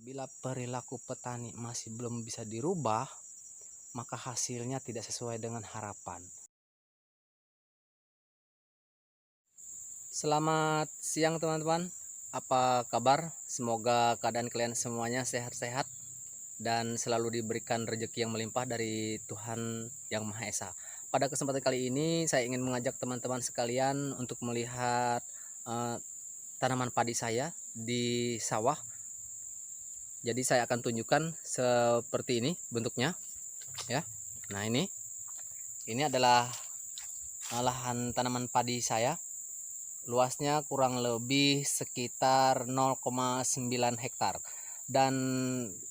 Apabila perilaku petani masih belum bisa dirubah, maka hasilnya tidak sesuai dengan harapan. Selamat siang teman-teman, apa kabar? Semoga keadaan kalian semuanya sehat-sehat dan selalu diberikan rezeki yang melimpah dari Tuhan Yang Maha Esa. Pada kesempatan kali ini saya ingin mengajak teman-teman sekalian untuk melihat tanaman padi saya di sawah. Jadi saya akan tunjukkan seperti ini bentuknya ya. Nah, ini adalah lahan tanaman padi saya. Luasnya kurang lebih sekitar 0,9 hektar. Dan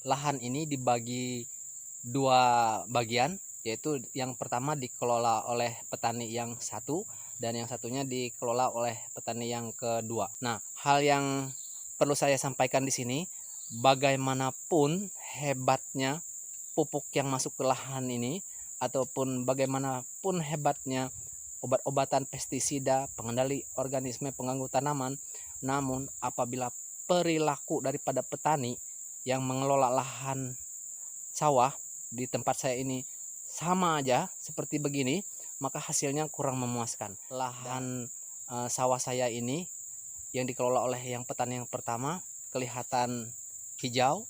lahan ini dibagi dua bagian, yaitu yang pertama dikelola oleh petani yang satu dan yang satunya dikelola oleh petani yang kedua. Nah, hal yang perlu saya sampaikan di sini, bagaimanapun hebatnya pupuk yang masuk ke lahan ini ataupun bagaimanapun hebatnya obat-obatan pestisida, pengendali organisme pengganggu tanaman, namun apabila perilaku daripada petani yang mengelola lahan sawah di tempat saya ini sama aja seperti begini, maka hasilnya kurang memuaskan. Lahan sawah saya ini yang dikelola oleh yang petani yang pertama kelihatan hijau,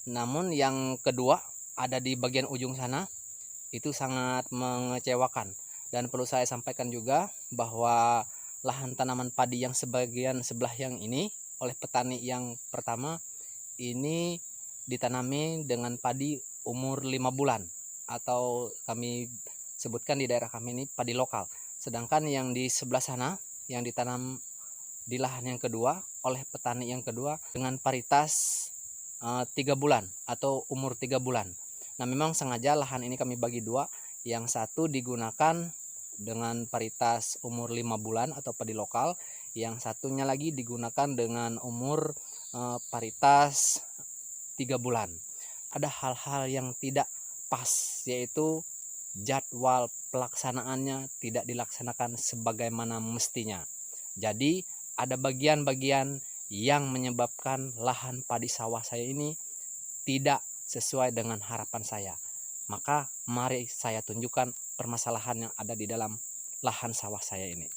namun yang kedua ada di bagian ujung sana itu sangat mengecewakan. Dan perlu saya sampaikan juga bahwa lahan tanaman padi yang sebagian sebelah yang ini oleh petani yang pertama ini ditanami dengan padi umur 5 bulan atau kami sebutkan di daerah kami ini padi lokal. Sedangkan yang di sebelah sana yang ditanam di lahan yang kedua oleh petani yang kedua dengan paritas 3 bulan atau umur 3 bulan. Nah, memang sengaja lahan ini kami bagi dua. Yang satu digunakan dengan paritas umur 5 bulan atau padi lokal. Yang satunya lagi digunakan dengan umur paritas 3 bulan. Ada hal-hal yang tidak pas, yaitu jadwal pelaksanaannya tidak dilaksanakan sebagaimana mestinya. Jadi ada bagian-bagian yang menyebabkan lahan padi sawah saya ini tidak sesuai dengan harapan saya. Maka mari saya tunjukkan permasalahan yang ada di dalam lahan sawah saya ini.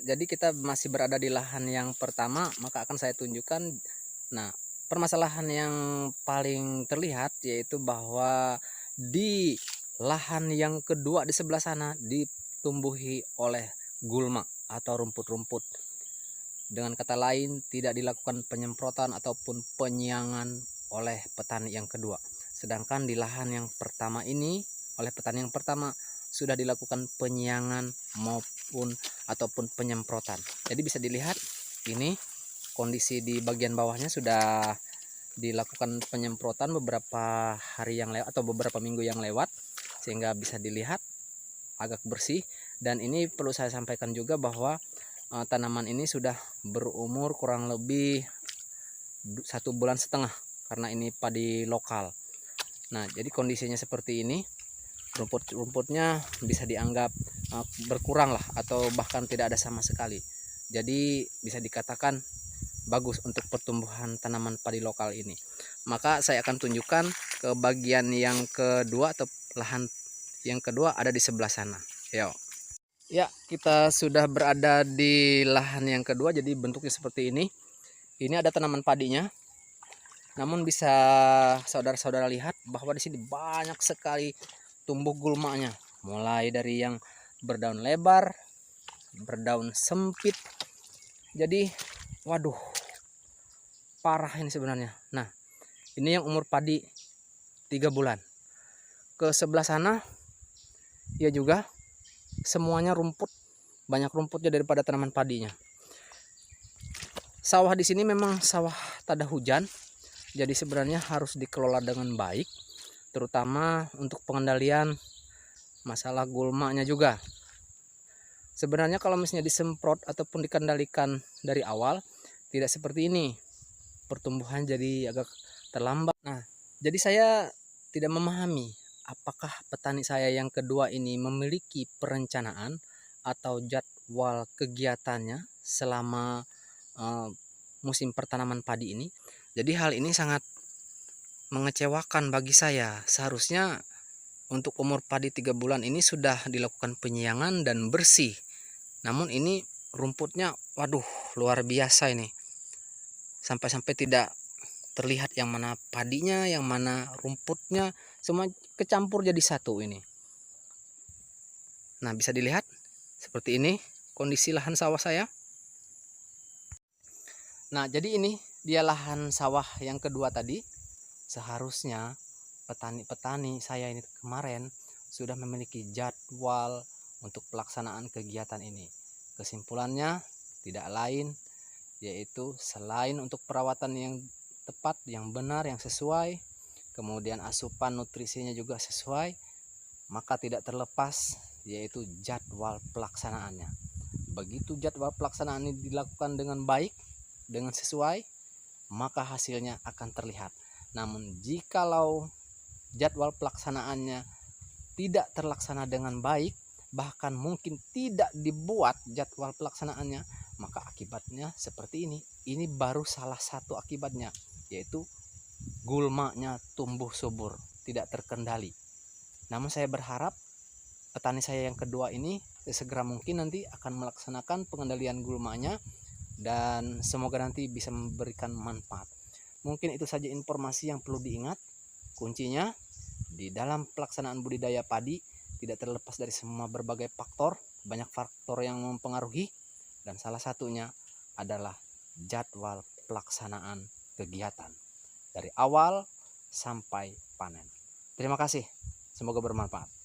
Jadi kita masih berada di lahan yang pertama, maka akan saya tunjukkan. Nah, permasalahan yang paling terlihat yaitu bahwa di lahan yang kedua di sebelah sana ditumbuhi oleh gulma atau rumput-rumput. Dengan kata lain, tidak dilakukan penyemprotan ataupun penyiangan oleh petani yang kedua. Sedangkan di lahan yang pertama ini, oleh petani yang pertama sudah dilakukan penyiangan ataupun penyemprotan. Jadi bisa dilihat ini kondisi di bagian bawahnya sudah dilakukan penyemprotan beberapa hari yang lewat atau beberapa minggu yang lewat, sehingga bisa dilihat agak bersih. Dan ini perlu saya sampaikan juga bahwa tanaman ini sudah berumur kurang lebih 1,5 bulan karena ini padi lokal. Nah, jadi kondisinya seperti ini. Rumput-rumputnya bisa dianggap berkurang lah atau bahkan tidak ada sama sekali. Jadi bisa dikatakan bagus untuk pertumbuhan tanaman padi lokal ini. Maka saya akan tunjukkan ke bagian yang kedua atau lahan yang kedua ada di sebelah sana. Yuk. Ya, kita sudah berada di lahan yang kedua. Jadi bentuknya seperti ini. Ini ada tanaman padinya. Namun bisa saudara-saudara lihat bahwa di sini banyak sekali tumbuh gulmanya. Mulai dari yang berdaun lebar, berdaun sempit. Jadi, waduh, parah ini sebenarnya. Nah, ini yang umur padi 3 bulan. Ke sebelah sana, ya juga semuanya rumput, banyak rumputnya daripada tanaman padinya. Sawah di sini memang sawah tada hujan, jadi sebenarnya harus dikelola dengan baik, terutama untuk pengendalian masalah gulmanya juga. Sebenarnya kalau misalnya disemprot ataupun dikendalikan dari awal, tidak seperti ini. Pertumbuhan jadi agak terlambat. Nah, jadi saya tidak memahami apakah petani saya yang kedua ini memiliki perencanaan atau jadwal kegiatannya selama musim pertanaman padi ini. Jadi hal ini sangat mengecewakan bagi saya. Seharusnya untuk umur padi 3 bulan ini sudah dilakukan penyiangan dan bersih. Namun ini rumputnya waduh luar biasa ini. Sampai-sampai tidak terlihat yang mana padinya, yang mana rumputnya, semua kecampur jadi satu ini. Nah, bisa dilihat seperti ini kondisi lahan sawah saya. Nah, jadi ini dia lahan sawah yang kedua tadi. Seharusnya petani-petani saya ini kemarin sudah memiliki jadwal untuk pelaksanaan kegiatan ini. Kesimpulannya tidak lain yaitu selain untuk perawatan yang tepat, yang benar, yang sesuai, kemudian asupan nutrisinya juga sesuai, maka tidak terlepas yaitu jadwal pelaksanaannya. Begitu jadwal pelaksanaan ini dilakukan dengan baik, dengan sesuai, maka hasilnya akan terlihat. Namun jikalau jadwal pelaksanaannya tidak terlaksana dengan baik, bahkan mungkin tidak dibuat jadwal pelaksanaannya, maka akibatnya seperti ini. Ini baru salah satu akibatnya, yaitu gulmanya tumbuh subur, tidak terkendali. Namun saya berharap petani saya yang kedua ini segera mungkin nanti akan melaksanakan pengendalian gulmanya, dan semoga nanti bisa memberikan manfaat. Mungkin itu saja informasi yang perlu diingat. Kuncinya di dalam pelaksanaan budidaya padi tidak terlepas dari semua berbagai faktor, banyak faktor yang mempengaruhi, dan salah satunya adalah jadwal pelaksanaan kegiatan dari awal sampai panen. Terima kasih, semoga bermanfaat.